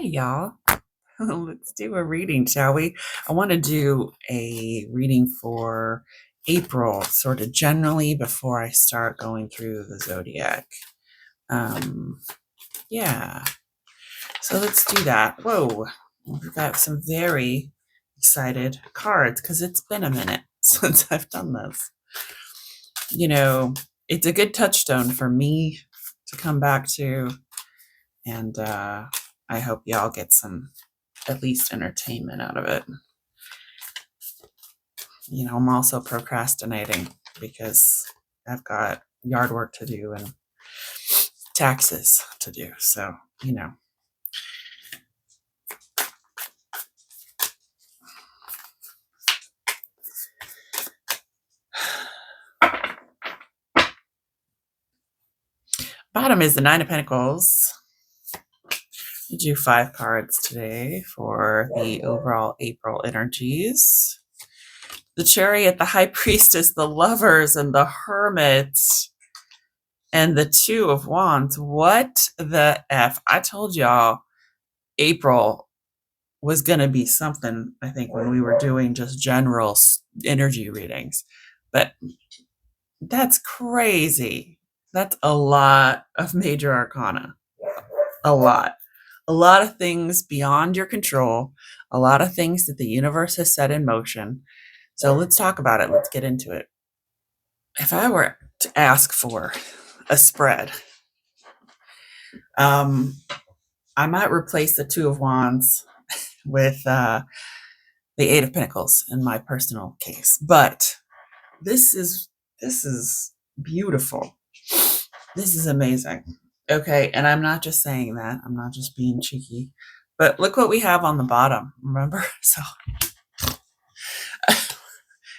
Hey, y'all. Let's do a reading, shall we? I want to do a reading for April, sort of generally, before I start going through the zodiac. Um, yeah. So let's do that. Whoa. We've got some very excited cards because it's been a minute since I've done this. You know, it's a good touchstone for me to come back to, and I hope y'all get some at least entertainment out of it. I'm also procrastinating because I've got yard work to do and taxes to do. So, bottom is the Nine of Pentacles. We do 5 cards today for the overall April energies. The Chariot, the High Priestess, the Lovers, and the Hermit, and the Two of Wands. What the F? I told y'all April was going to be something, I think, when we were doing just general energy readings. But that's crazy. That's a lot of major arcana. A lot. A lot of things beyond your control. A lot of things that the universe has set in motion. So let's talk about it. Let's get into it. If I were to ask for a spread, I might replace the Two of Wands with the Eight of Pentacles in my personal case. But this is beautiful. This is amazing. Okay, and I'm not just saying that. I'm not just being cheeky. But look what we have on the bottom, remember? So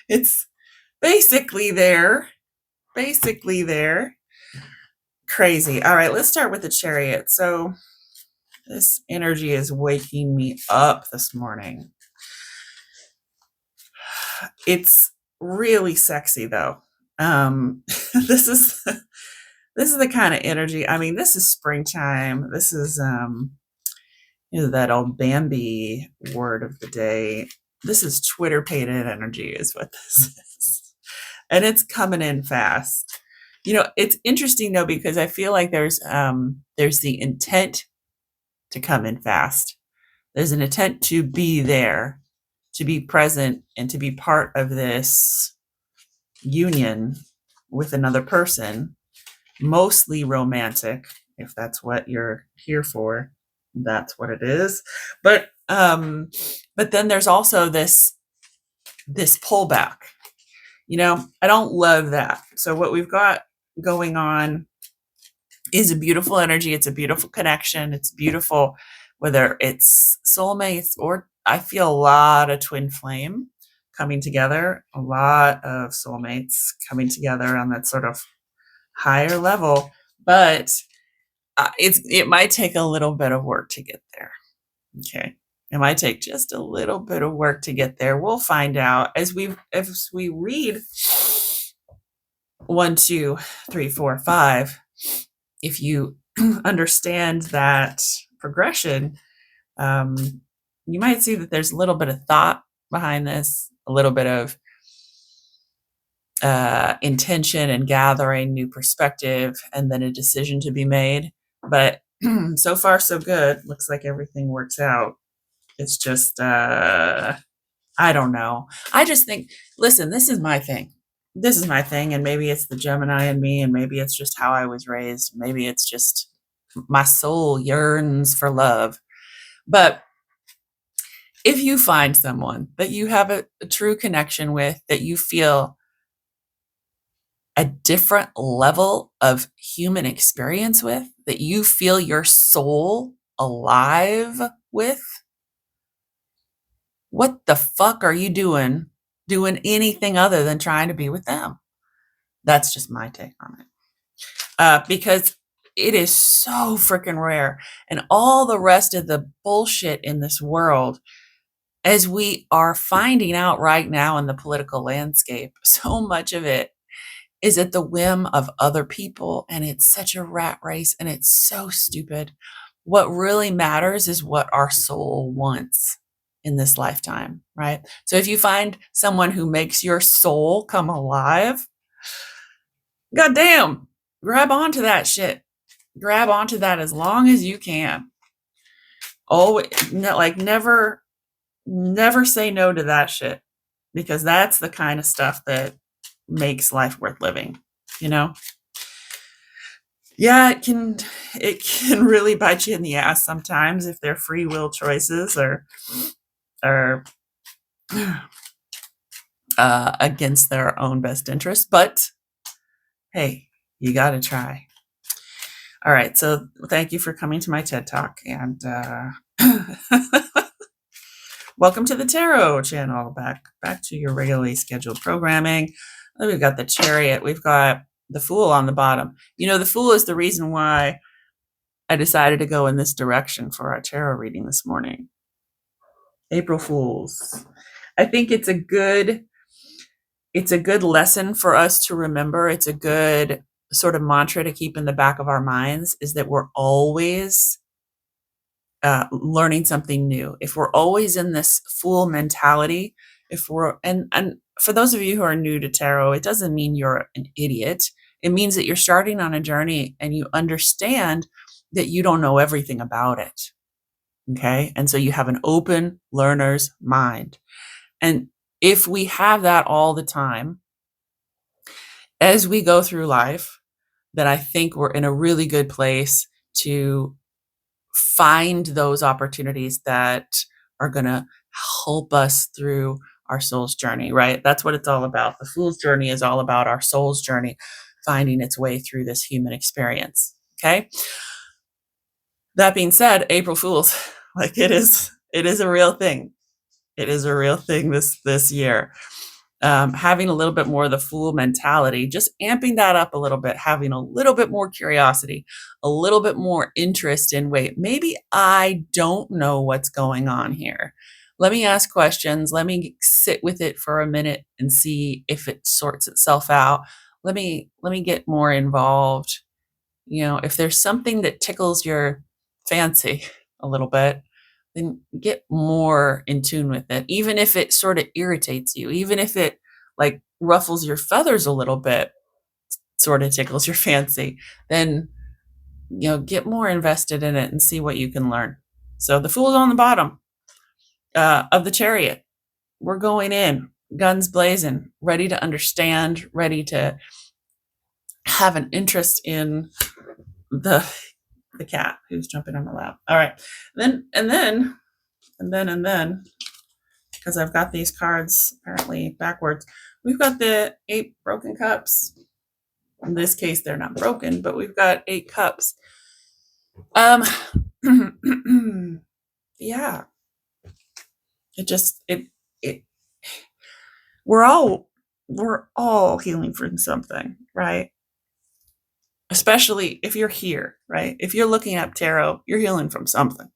it's basically there. Crazy. All right, let's start with the Chariot. So this energy is waking me up this morning. It's really sexy though. This is the kind of energy. I mean, this is springtime. This is that old Bambi word of the day. This is Twitter pated energy is what this is. And it's coming in fast. It's interesting though, because I feel like there's the intent to come in fast. There's an intent to be there, to be present, and to be part of this union with another person, mostly romantic, if that's what you're here for. That's what it is. But then there's also this pullback. I don't love that. So what we've got going on is a beautiful energy. It's a beautiful connection. It's beautiful, whether it's soulmates or I feel a lot of twin flame coming together, a lot of soulmates coming together on that sort of higher level, but it might take a little bit of work to get there. Okay. It might take just a little bit of work to get there. We'll find out as we read 1, 2, 3, 4, 5. If you understand that progression, you might see that there's a little bit of thought behind this, a little bit of intention and gathering new perspective, and then a decision to be made. But so far, so good. Looks like everything works out. It's just, I don't know. I just think, listen, this is my thing. And maybe it's the Gemini in me, and maybe it's just how I was raised. Maybe it's just my soul yearns for love. But if you find someone that you have a true connection with, that you feel a different level of human experience with, that you feel your soul alive with, what the fuck are you doing anything other than trying to be with them? That's just my take on it. Because it is so freaking rare. And all the rest of the bullshit in this world, as we are finding out right now in the political landscape, so much of it is at the whim of other people. And it's such a rat race, and it's so stupid. What really matters is what our soul wants in this lifetime, right? So if you find someone who makes your soul come alive, goddamn, grab onto that shit. Grab onto that as long as you can. Always, like never say no to that shit, because that's the kind of stuff that makes life worth living, you know? Yeah, it can really bite you in the ass sometimes if they're free will choices or against their own best interest. But hey, you got to try. All right, so thank you for coming to my TED Talk, and welcome to the Tarot channel. Back to your regularly scheduled programming. We've got the Chariot. We've got the Fool on the bottom. You know, the Fool is the reason why I decided to go in this direction for our tarot reading this morning. April Fools. I think it's a good lesson for us to remember. It's a good sort of mantra to keep in the back of our minds, is that we're always learning something new. If we're always in this fool mentality, if we're and for those of you who are new to tarot, it doesn't mean you're an idiot. It means that you're starting on a journey and you understand that you don't know everything about it. Okay? And so you have an open learner's mind. And if we have that all the time as we go through life, then I think we're in a really good place to find those opportunities that are going to help us through our soul's journey, right? That's what it's all about. The fool's journey is all about our soul's journey, finding its way through this human experience. Okay. That being said, April Fools, like it is a real thing. It is a real thing this year. Having a little bit more of the fool mentality, just amping that up a little bit, having a little bit more curiosity, a little bit more interest in, wait, maybe I don't know what's going on here. Let me ask questions. Let me sit with it for a minute and see if it sorts itself out. Let me get more involved. You know, if there's something that tickles your fancy a little bit, then get more in tune with it. Even if it sort of irritates you, even if it like ruffles your feathers a little bit, sort of tickles your fancy, then, you know, get more invested in it and see what you can learn. So the Fool's on the bottom of the Chariot. We're going in, guns blazing, ready to understand, ready to have an interest in the cat who's jumping on my lap. All right. Then, because I've got these cards apparently backwards, we've got the 8 broken cups. In this case, they're not broken, but we've got 8 cups. Yeah. We're all healing from something, right? Especially if you're here, right? If you're looking up tarot, you're healing from something.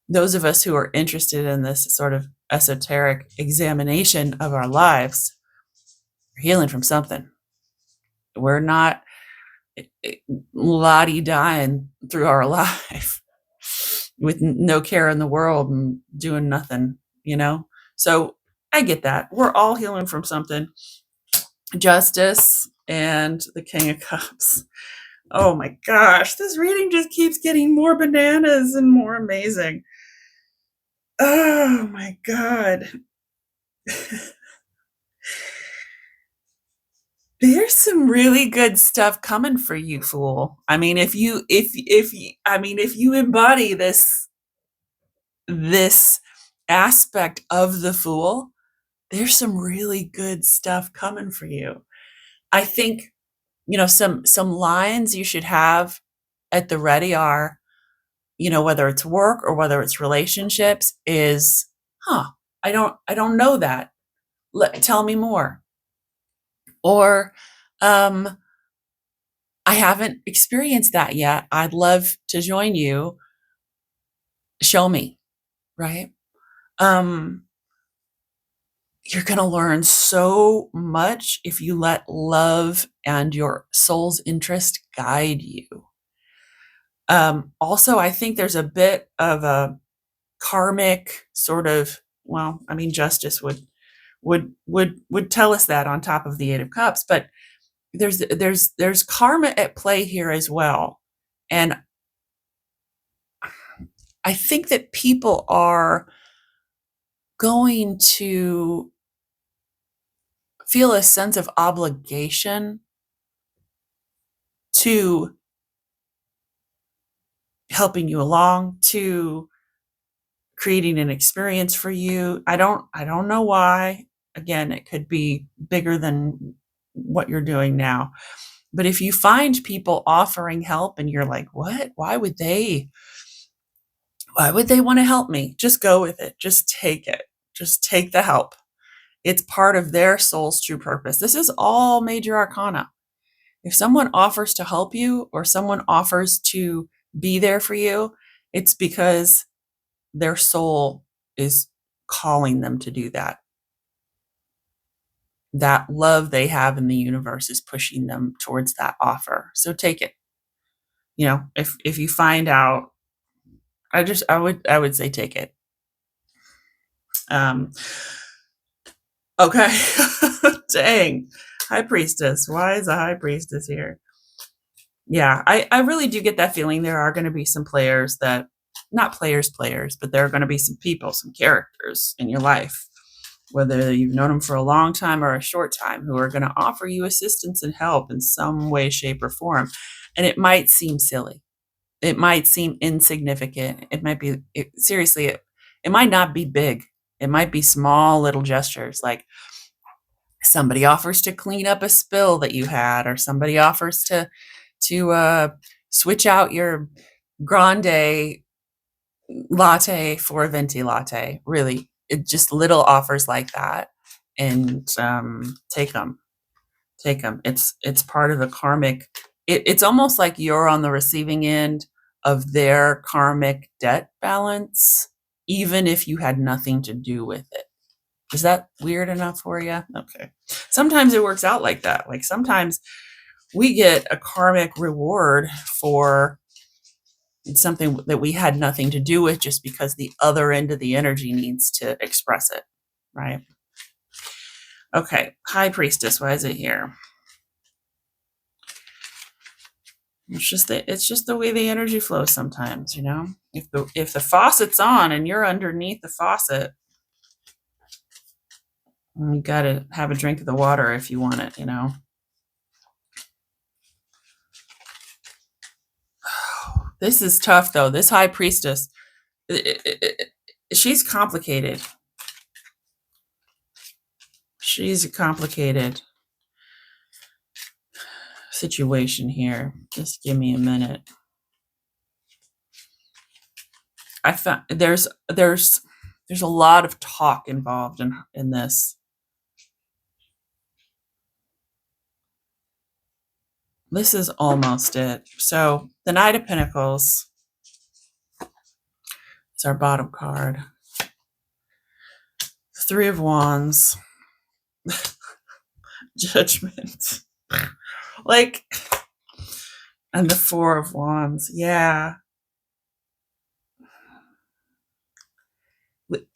Those of us who are interested in this sort of esoteric examination of our lives are healing from something. We're not la-di-dying through our life with no care in the world and doing nothing, you know? So I get that. We're all healing from something. Justice and the King of Cups. Oh my gosh, this reading just keeps getting more bananas and more amazing. Oh my God. There's some really good stuff coming for you, Fool. I mean, if you embody this aspect of the Fool, there's some really good stuff coming for you. I think, you know, some lines you should have at the ready are, you know, whether it's work or whether it's relationships, is, I don't know that. Tell me more. Or, I haven't experienced that yet. I'd love to join you. Show me, right? You're going to learn so much if you let love and your soul's interest guide you. Also, I think there's a bit of a karmic sort of, well, I mean, justice would tell us that on top of the 8 of cups, but there's karma at play here as well. And I think that people are going to feel a sense of obligation to helping you along, to creating an experience for you. I don't know why. Again, it could be bigger than what you're doing now. But if you find people offering help and you're like, "What? Why would they want to help me?" Just go with it. Just take it. Just take the help. It's part of their soul's true purpose. This is all major arcana. If someone offers to help you or someone offers to be there for you, it's because their soul is calling them to do that. That love they have in the universe is pushing them towards that offer. So take it. If you find out, I would say take it. Um, okay. Dang. High Priestess. Why is a High Priestess here? Yeah, I really do get that feeling there are going to be some players that, not players, but there are going to be some people, some characters in your life, whether you've known them for a long time or a short time, who are going to offer you assistance and help in some way, shape, or form. And it might seem silly. It might seem insignificant. It might be, seriously, it might not be big. It might be small little gestures, like somebody offers to clean up a spill that you had, or somebody offers to switch out your grande latte for a venti latte. Really, it just little offers like that, and take them. Take them. It's part of the karmic. It's almost like you're on the receiving end of their karmic debt balance, even if you had nothing to do with it. Is that weird enough for you? Okay. Sometimes it works out like that. Like sometimes we get a karmic reward for something that we had nothing to do with, just because the other end of the energy needs to express it, right? Okay, High Priestess, why is it here? It's just the way the energy flows sometimes, If the faucet's on and you're underneath the faucet, you got to have a drink of the water if you want it, This is tough though. This High Priestess, she's complicated. She's a complicated situation here. Just give me a minute. I found there's a lot of talk involved in this. This is almost it. So the Knight of Pentacles is our bottom card. Three of Wands. Judgment. Like, and the Four of Wands. Yeah.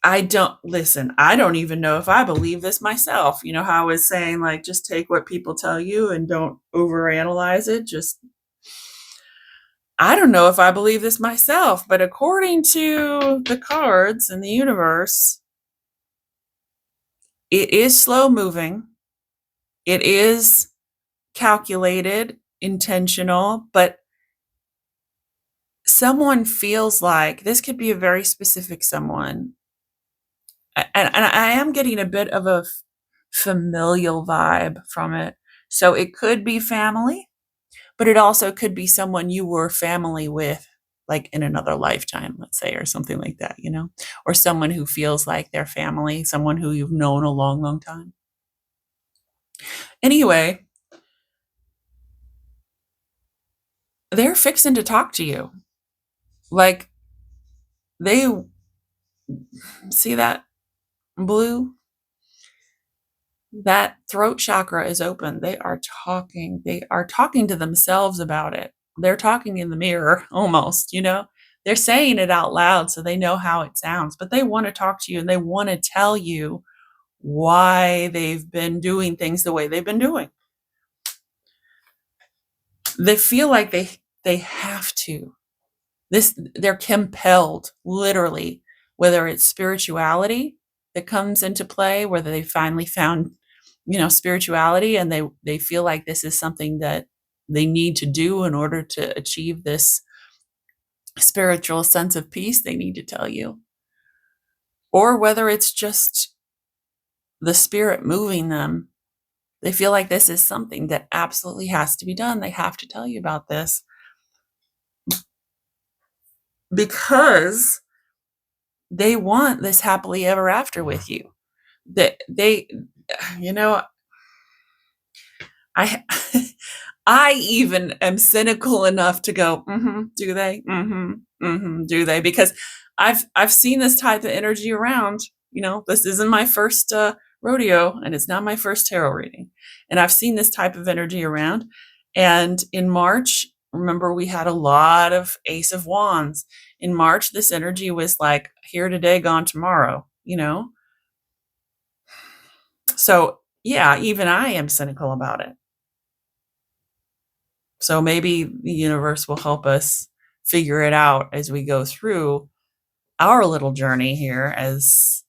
I don't even know if I believe this myself. You know how I was saying, like, just take what people tell you and don't overanalyze it. I don't know if I believe this myself, but according to the cards in the universe, it is slow moving. It is calculated, intentional, but someone feels like this could be a very specific someone. And I am getting a bit of a familial vibe from it. So it could be family, but it also could be someone you were family with, like in another lifetime, let's say, or something like that, or someone who feels like their family, someone who you've known a long, long time. Anyway, they're fixing to talk to you. Like, they see that blue? That throat chakra is open. They are talking to themselves about it. they're talking in the mirror almost, They're saying it out loud so they know how it sounds, but they wanna talk to you and they wanna tell you why they've been doing things the way they've been doing. They feel like they have to. They're compelled, literally, whether it's spirituality that comes into play, whether they finally found, spirituality and they feel like this is something that they need to do in order to achieve this spiritual sense of peace they need to tell you. Or whether it's just the spirit moving them. They feel like this is something that absolutely has to be done. They have to tell you about this because they want this happily ever after with you. They you know, I I even am cynical enough to go, do they? Do they? Because I've seen this type of energy around. This isn't my first rodeo, and it's not my first tarot reading. And I've seen this type of energy around. And in March, remember we had a lot of Ace of Wands. In March, this energy was like here today, gone tomorrow. So yeah, even I am cynical about it. So maybe the universe will help us figure it out as we go through our little journey here as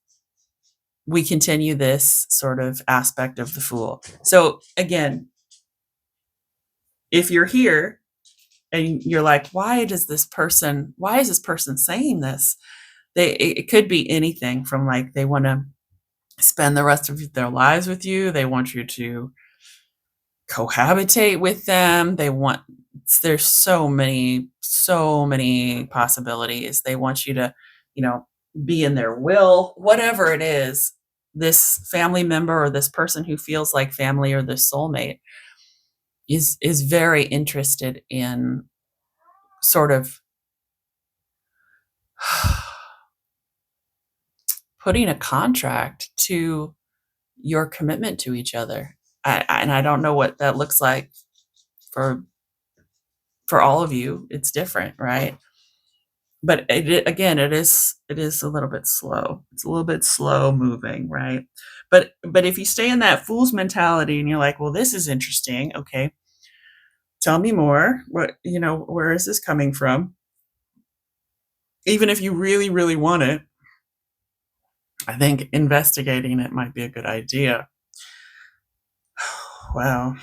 we continue this sort of aspect of the Fool. So again, if you're here and you're like, why is this person saying this? It could be anything from like they want to spend the rest of their lives with you. They want you to cohabitate with them. There's so many possibilities. They want you to, be in their will, whatever it is. This family member or this person who feels like family or this soulmate is very interested in sort of putting a contract to your commitment to each other. And I don't know what that looks like for all of you. It's different, right? But again, it is a little bit slow. It's a little bit slow moving, right? But if you stay in that fool's mentality and you're like, well, this is interesting. Okay, tell me more. Where is this coming from? Even if you really, really want it, I think investigating it might be a good idea. Wow.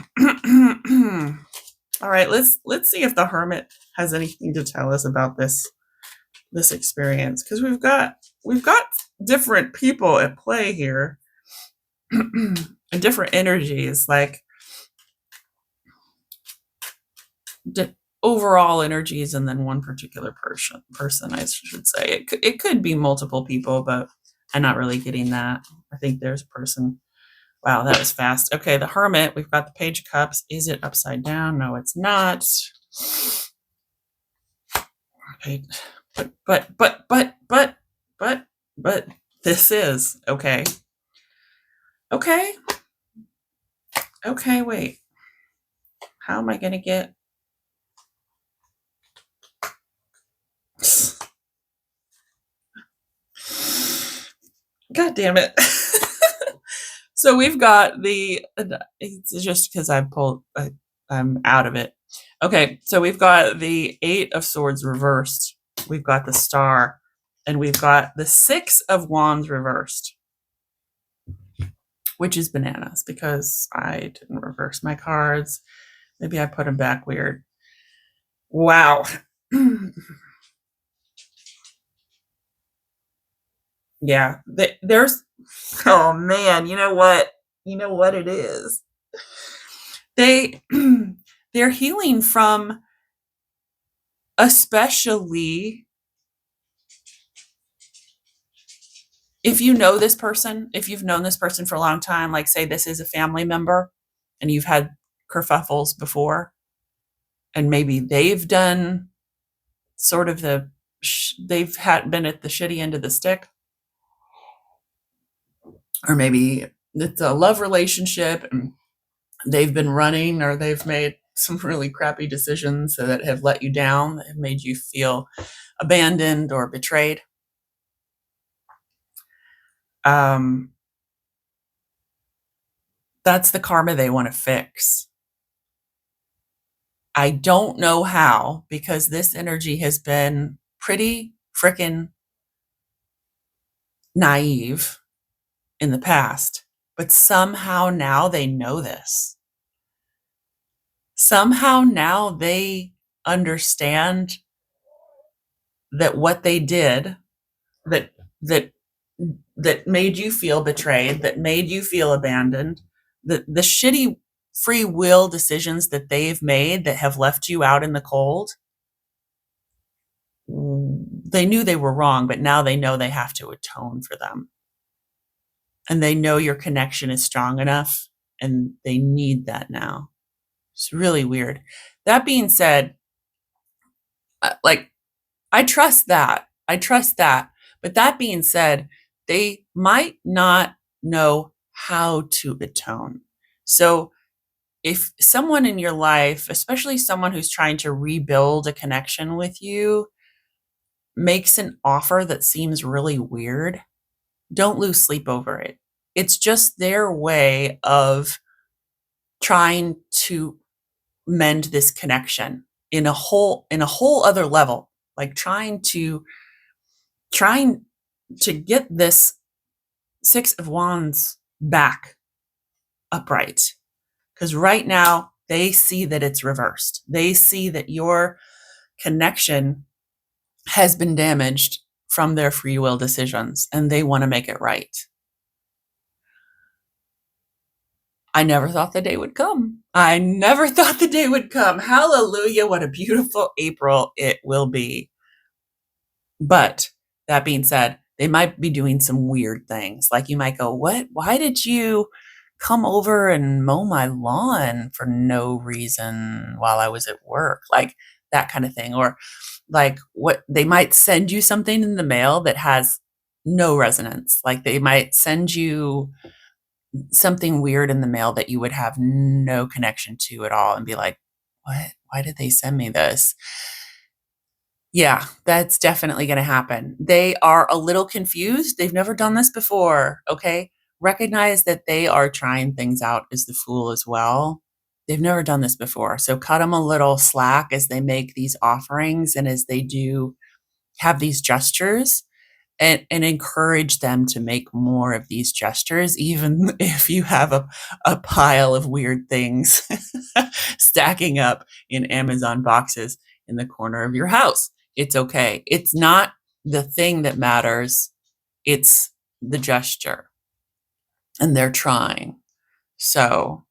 All right, let's see if the Hermit has anything to tell us about this experience, because we've got different people at play here and different energies, like overall energies, and then one particular person, I should say. It could be multiple people, but I'm not really getting that. I think there's a person. Wow, that was fast. Okay, the Hermit, we've got the Page of Cups. Is it upside down? No, it's not. Okay, but this is okay. Okay, wait. How am I going to get... God damn it. So we've got it's just because I'm out of it. Okay, so we've got the 8 of Swords reversed. We've got the Star, and we've got the 6 of Wands reversed, which is bananas because I didn't reverse my cards. Maybe I put them back weird. Wow. Yeah, there's... Oh man, you know what? You know what it is? They're healing from, especially if you know this person, if you've known this person for a long time, like say this is a family member and you've had kerfuffles before, and maybe they've done sort of they've been at the shitty end of the stick, or maybe it's a love relationship and they've been running, or they've made some really crappy decisions that have let you down, that have made you feel abandoned or betrayed. Um, that's the karma they want to fix. I don't know how, because this energy has been pretty freaking naive in the past, but somehow now they know this. Somehow now they understand that what they did, that that that made you feel betrayed, that made you feel abandoned, the shitty free will decisions that they've made that have left you out in the cold, they knew they were wrong, but now they know they have to atone for them. And they know your connection is strong enough, and they need that now. It's really weird. That being said, like, I trust that. I trust that. But that being said, they might not know how to atone. So if someone in your life, especially someone who's trying to rebuild a connection with you, makes an offer that seems really weird, don't lose sleep over it. It's just their way of trying to mend this connection in a whole other level, like trying to get this Six of Wands back upright. Because right now they see that it's reversed. They see that your connection has been damaged from their free will decisions, and they want to make it right. I never thought the day would come. I never thought the day would come. Hallelujah. What a beautiful April it will be. But that being said, they might be doing some weird things. Like you might go, "What? Why did you come over and mow my lawn for no reason while I was at work?" Like that kind of thing. Or like what they might send you something in the mail that has no resonance. Like they might send you something weird in the mail that you would have no connection to at all and be like, "What? Why did they send me this?" Yeah, that's definitely gonna happen. They are a little confused. They've never done this before, okay? Recognize that they are trying things out as the fool as well. They've never done this before, so cut them a little slack as they make these offerings and as they do have these gestures, and encourage them to make more of these gestures, even if you have a pile of weird things stacking up in Amazon boxes in the corner of your house. It's okay. It's not the thing that matters, it's the gesture. And they're trying. So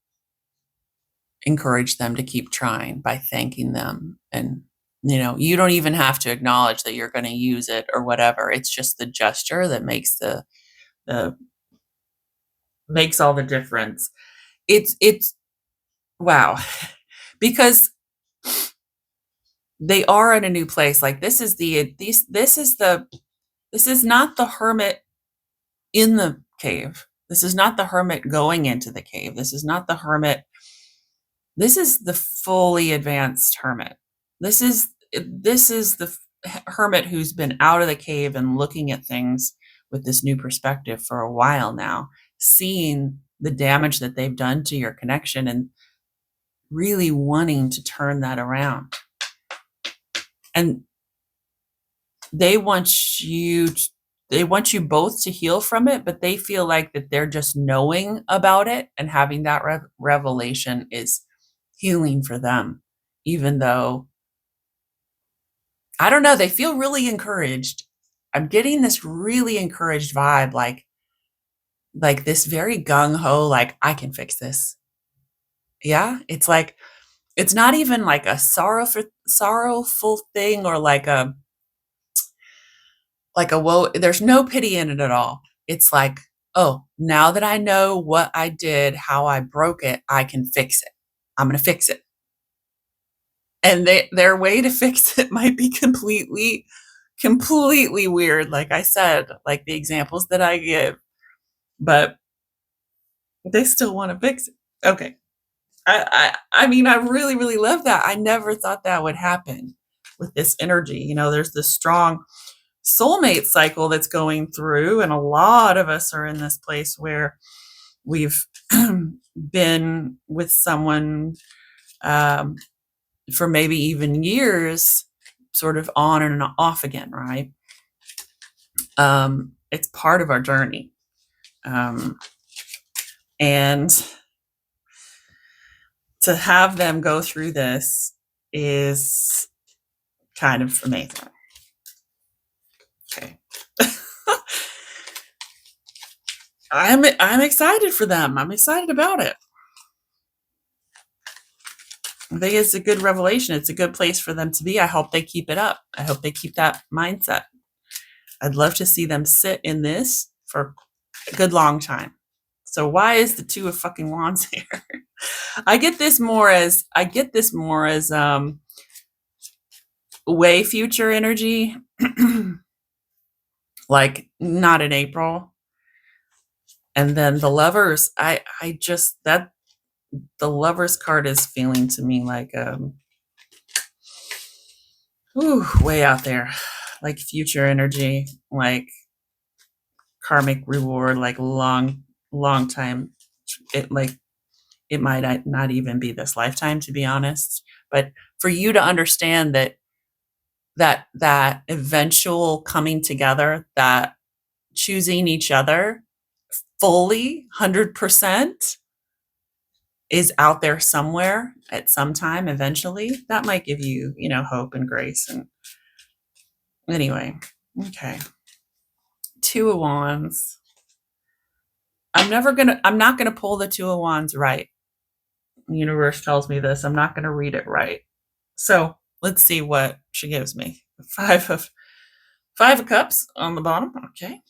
encourage them to keep trying by thanking them. And you don't even have to acknowledge that you're going to use it or whatever. It's just the gesture that the makes all the difference. It's wow. Because they are in a new place. Like this is not the hermit in the cave. This is not the hermit going into the cave. This is not the hermit. This is the fully advanced hermit. This is the hermit who's been out of the cave and looking at things with this new perspective for a while now, seeing the damage that they've done to your connection and really wanting to turn that around. And they want you both to heal from it, but they feel like that they're just knowing about it and having that revelation is healing for them, even though I don't know, they feel really encouraged. I'm getting this really encouraged vibe, like this very gung ho, like I can fix this. Yeah, it's like it's not even like a sorrowful thing or like a woe. There's no pity in it at all. It's like, oh, now that I know what I did, how I broke it, I can fix it. I'm gonna fix it. And their way to fix it might be completely weird, like I said, like the examples that I give, but they still want to fix it. Okay. I mean, I really, really love that. I never thought that would happen with this energy. There's this strong soulmate cycle that's going through, and a lot of us are in this place where we've been with someone um, for maybe even years, sort of on and off again, right? It's part of our journey. Um, and to have them go through this is kind of amazing. Okay. I'm excited for them. I'm excited about it. I think it's a good revelation. It's a good place for them to be. I hope they keep it up. I hope they keep that mindset. I'd love to see them sit in this for a good long time. So why is the Two of fucking Wands here? I get this more as way future energy. Like not in April. And then the Lovers, I just that the Lovers card is feeling to me like way out there, like future energy, like karmic reward, like long time. It might not even be this lifetime, to be honest. But for you to understand that eventual coming together, that choosing each other fully, 100%, is out there somewhere at some time eventually, that might give you, hope and grace. And anyway, okay. Two of Wands. I'm not gonna pull the Two of Wands right. The universe tells me this. I'm not gonna read it right. So let's see what she gives me. Five of Cups on the bottom. Okay.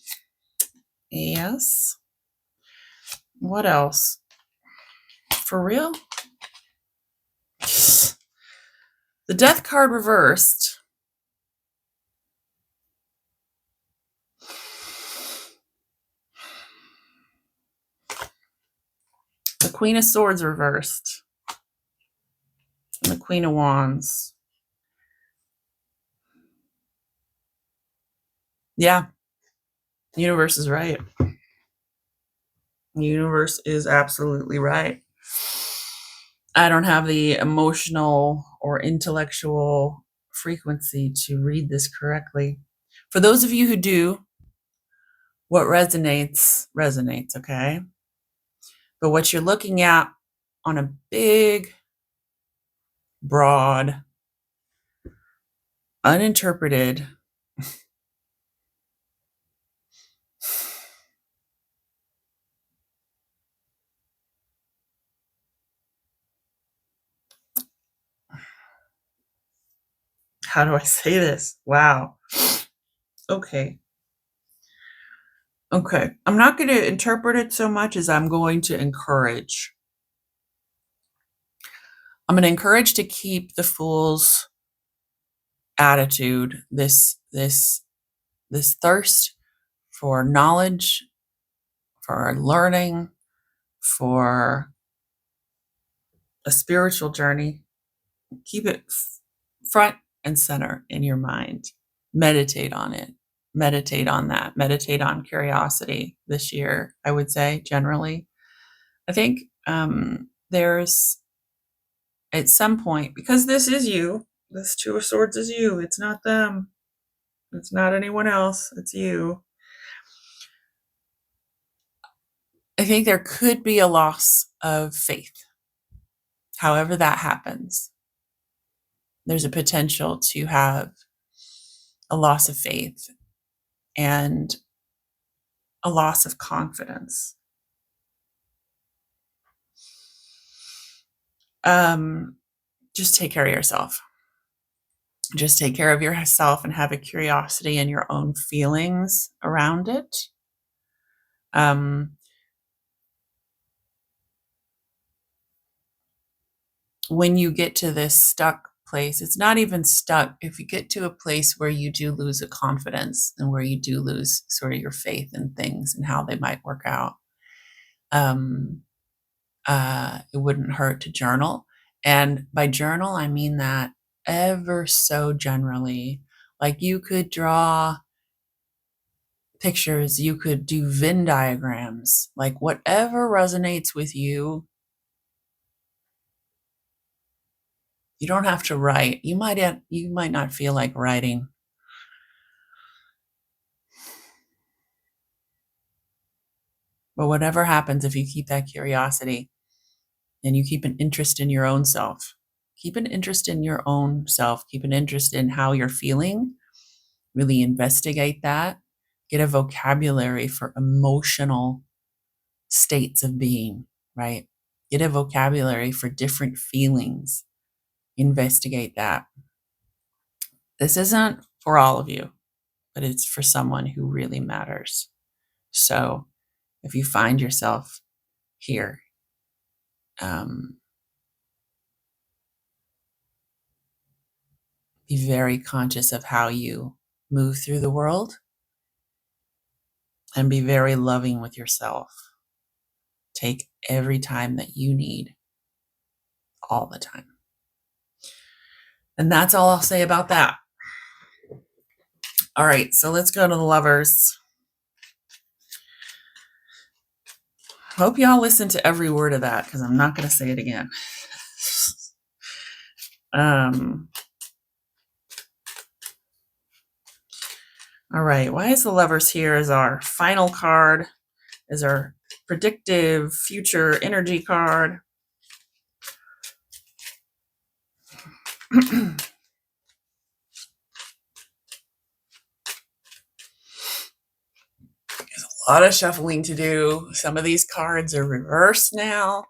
Yes. What else? For real? The Death card reversed. The Queen of Swords reversed. And the Queen of Wands. Yeah. The universe is right. The universe is absolutely right. I don't have the emotional or intellectual frequency to read this correctly. For those of you who do, what resonates, okay? But what you're looking at on a big, broad, uninterpreted, how do I say this? Wow. Okay. I'm not going to interpret it so much as I'm going to encourage. I'm going to encourage to keep the Fool's attitude, this thirst for knowledge, for learning, for a spiritual journey. Keep it front and center in your mind. Meditate on it. Meditate on that. Meditate on curiosity this year, I would say, generally. I think there's, at some point, because this is you, this Two of Swords is you. It's not them. It's not anyone else. It's you. I think there could be a loss of faith. However that happens, there's a potential to have a loss of faith and a loss of confidence. Just take care of yourself. Just take care of yourself and have a curiosity in your own feelings around it. When you get to this stuck place, it's not even stuck. If you get to a place where you do lose a confidence and where you do lose sort of your faith in things and how they might work out, It wouldn't hurt to journal. And by journal, I mean that ever so generally. Like you could draw pictures, you could do Venn diagrams, like whatever resonates with you. You don't have to write. You might not feel like writing. But whatever happens, if you keep that curiosity and you keep an interest in your own self, keep an interest in your own self, keep an interest in how you're feeling, really investigate that, get a vocabulary for emotional states of being, right? Get a vocabulary for different feelings, investigate that. This isn't for all of you, but it's for someone who really matters. So if you find yourself here, be very conscious of how you move through the world and be very loving with yourself. Take every time that you need, all the time. And that's all I'll say about that. All right, so let's go to the Lovers. Hope y'all listen to every word of that because I'm not going to say it again. All right, why is the Lovers here as our final card, as our predictive future energy card? There's a lot of shuffling to do. Some of these cards are reversed now.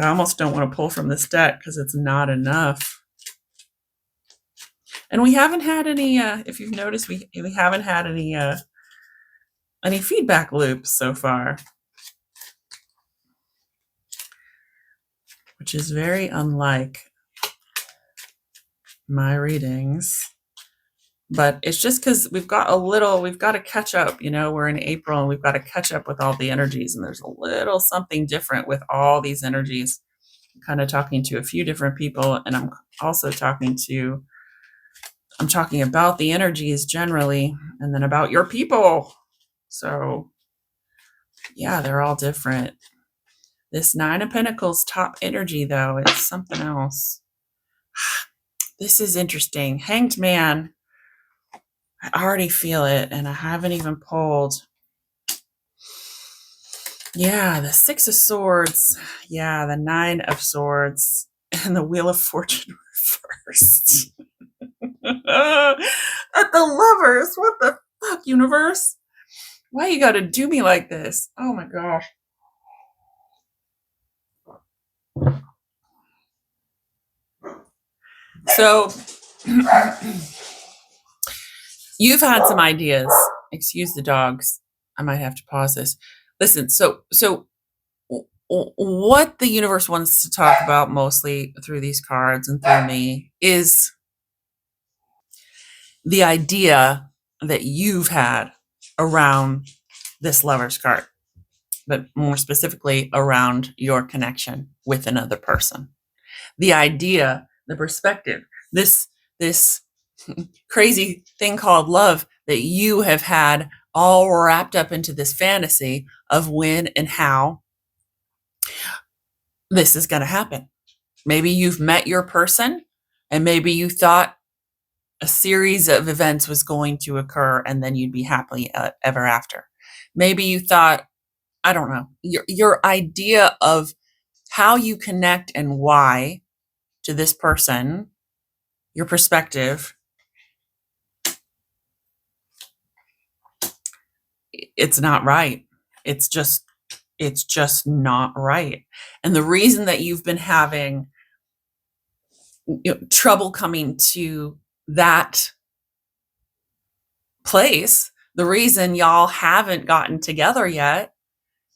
I almost don't want to pull from this deck because it's not enough. And we haven't had any, if you've noticed, we haven't had any feedback loops so far, which is very unlike my readings. But it's just because we've got to catch up. We're in April and we've got to catch up with all the energies. And there's a little something different with all these energies. I'm kind of talking to a few different people, and I'm also talking about the energies generally, and then about your people. So yeah, they're all different. This Nine of Pentacles top energy, though, it's something else. This is interesting. Hanged Man. I already feel it, and I haven't even pulled. Yeah, the Six of Swords. Yeah, the Nine of Swords. And the Wheel of Fortune reversed. At the Lovers. What the fuck, universe? Why you gotta do me like this? Oh my gosh. So you've had some ideas. Excuse the dogs. I might have to pause this. Listen, so what the universe wants to talk about mostly through these cards and through me is the idea that you've had around this Lover's card, but more specifically around your connection with another person. The idea, the perspective, this crazy thing called love that you have had all wrapped up into this fantasy of when and how this is going to happen. Maybe you've met your person and maybe you thought a series of events was going to occur and then you'd be happily ever after. Maybe you thought, I don't know, your idea of how you connect and why to this person, your perspective, it's not right. It's just not right. And the reason that you've been having trouble coming to that place, the reason y'all haven't gotten together yet,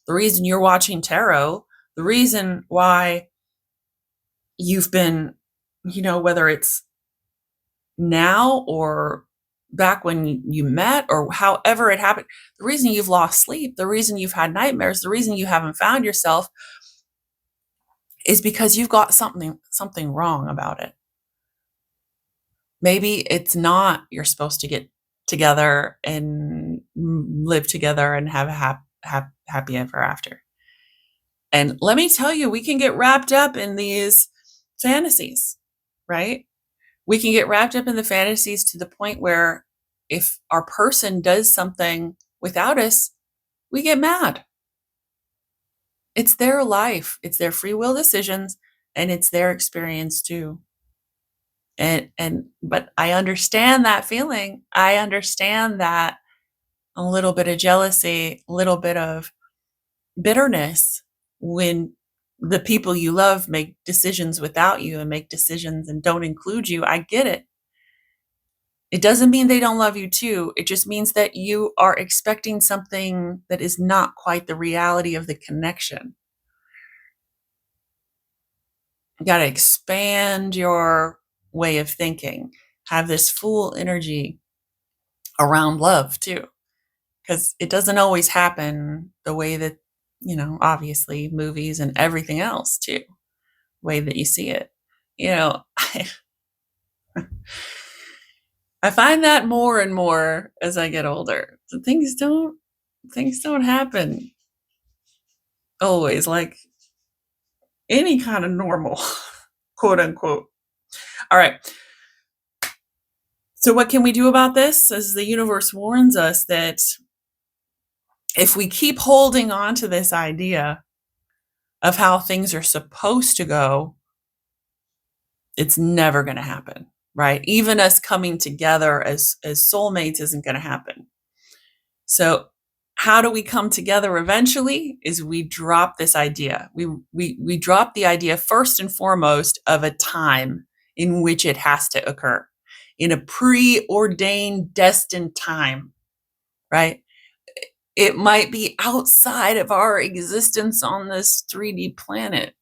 the reason you're watching tarot, the reason why you've been, whether it's now or back when you met or however it happened. The reason you've lost sleep, the reason you've had nightmares, the reason you haven't found yourself is because you've got something wrong about it. Maybe it's not you're supposed to get together and live together and have a happy ever after. And let me tell you, we can get wrapped up in these fantasies, right? We can get wrapped up in the fantasies to the point where if our person does something without us, we get mad. It's their life, it's their free will decisions, and it's their experience too. And but I understand that feeling. I understand that a little bit of jealousy, a little bit of bitterness when the people you love make decisions without you and make decisions and don't include you. I get it. It doesn't mean they don't love you too. It just means that you are expecting something that is not quite the reality of the connection. You got to expand your way of thinking, have this full energy around love too, because it doesn't always happen the way that, obviously movies and everything else too, way that you see it. You know, I find that more and more as I get older. Things don't happen always like any kind of normal, quote unquote. All right. So what can we do about this? As the universe warns us that if we keep holding on to this idea of how things are supposed to go, it's never going to happen, right? Even us coming together as soulmates isn't going to happen. So how do we come together eventually is we drop this idea. We drop the idea first and foremost of a time in which it has to occur, in a preordained, destined time, right? It might be outside of our existence on this 3D planet.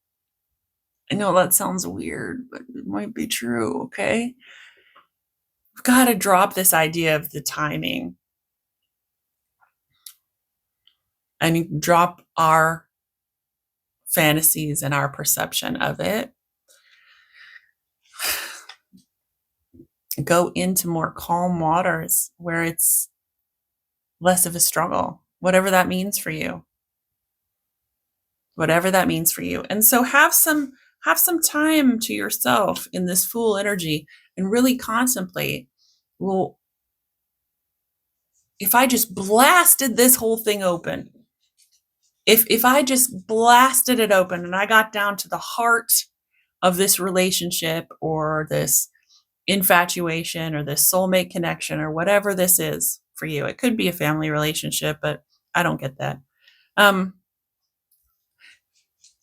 I know that sounds weird, but it might be true, okay? We've got to drop this idea of the timing and drop our fantasies and our perception of it. Go into more calm waters where it's less of a struggle, whatever that means for you. Whatever that means for you. And so have some time to yourself in this full energy and really contemplate, well, if I just blasted this whole thing open, if I just blasted it open and I got down to the heart of this relationship or this infatuation or this soulmate connection or whatever this is for you, it could be a family relationship, but I don't get that.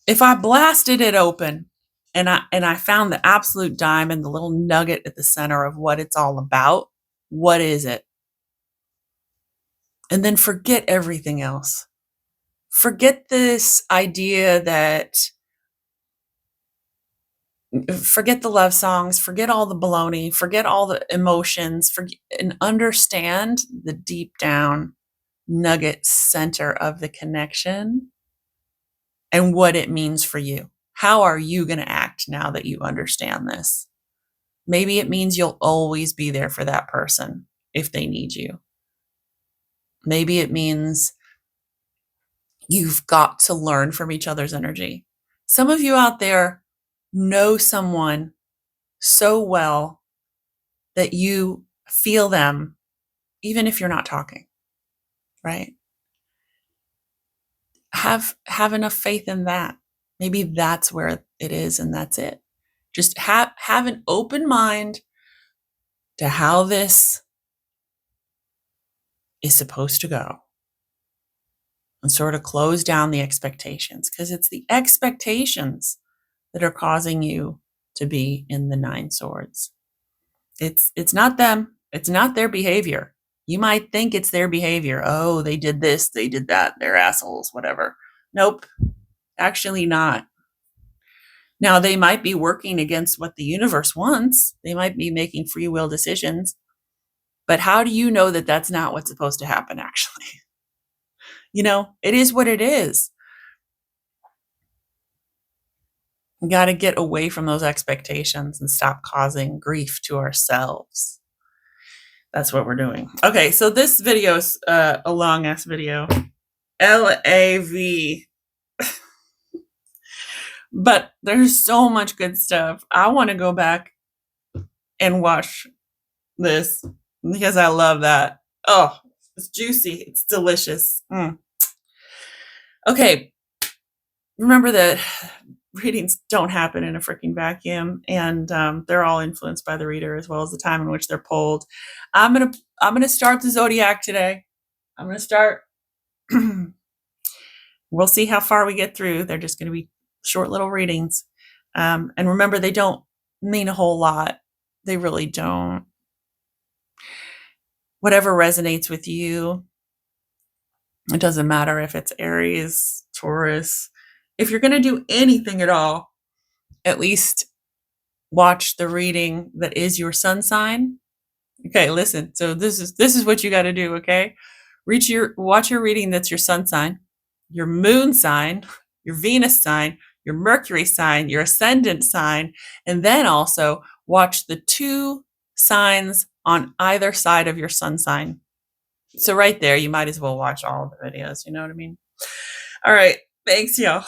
If I blasted it open and I found the absolute diamond, the little nugget at the center of what it's all about, what is it? And then forget everything else. Forget this idea that, forget the love songs, forget all the baloney, forget all the emotions, and understand the deep down nugget center of the connection and what it means for you. How are you going to act now that you understand this? Maybe it means you'll always be there for that person if they need you. Maybe it means you've got to learn from each other's energy. Some of you out there know someone so well that you feel them even if you're not talking, right? Have enough faith in that. Maybe that's where it is and that's it. Just have an open mind to how this is supposed to go and sort of close down the expectations, because it's the expectations that are causing you to be in the 9 swords. It's not them. It's not their behavior. You might think it's their behavior. Oh, they did this, they did that, they're assholes, whatever. Nope, actually not. Now, they might be working against what the universe wants. They might be making free will decisions. But how do you know that that's not what's supposed to happen actually? It is what it is. We got to get away from those expectations and stop causing grief to ourselves. That's what we're doing. Okay, so this video is a long ass video. LAV. But there's so much good stuff. I want to go back and watch this because I love that. Oh, it's juicy. It's delicious. Okay, remember that readings don't happen in a freaking vacuum, and they're all influenced by the reader as well as the time in which they're pulled. I'm gonna start the zodiac today. I'm gonna start. We'll see how far we get through. They're just gonna be short little readings, and remember, they don't mean a whole lot. They really don't. Whatever resonates with you. It doesn't matter if it's Aries, Taurus. If you're gonna do anything at all, at least watch the reading that is your sun sign. Okay, listen. So this is what you got to do, okay? Watch your reading that's your sun sign, your moon sign, your Venus sign, your Mercury sign, your ascendant sign, and then also watch the 2 signs on either side of your sun sign. So right there, you might as well watch all of the videos, you know what I mean? All right. Thanks, y'all.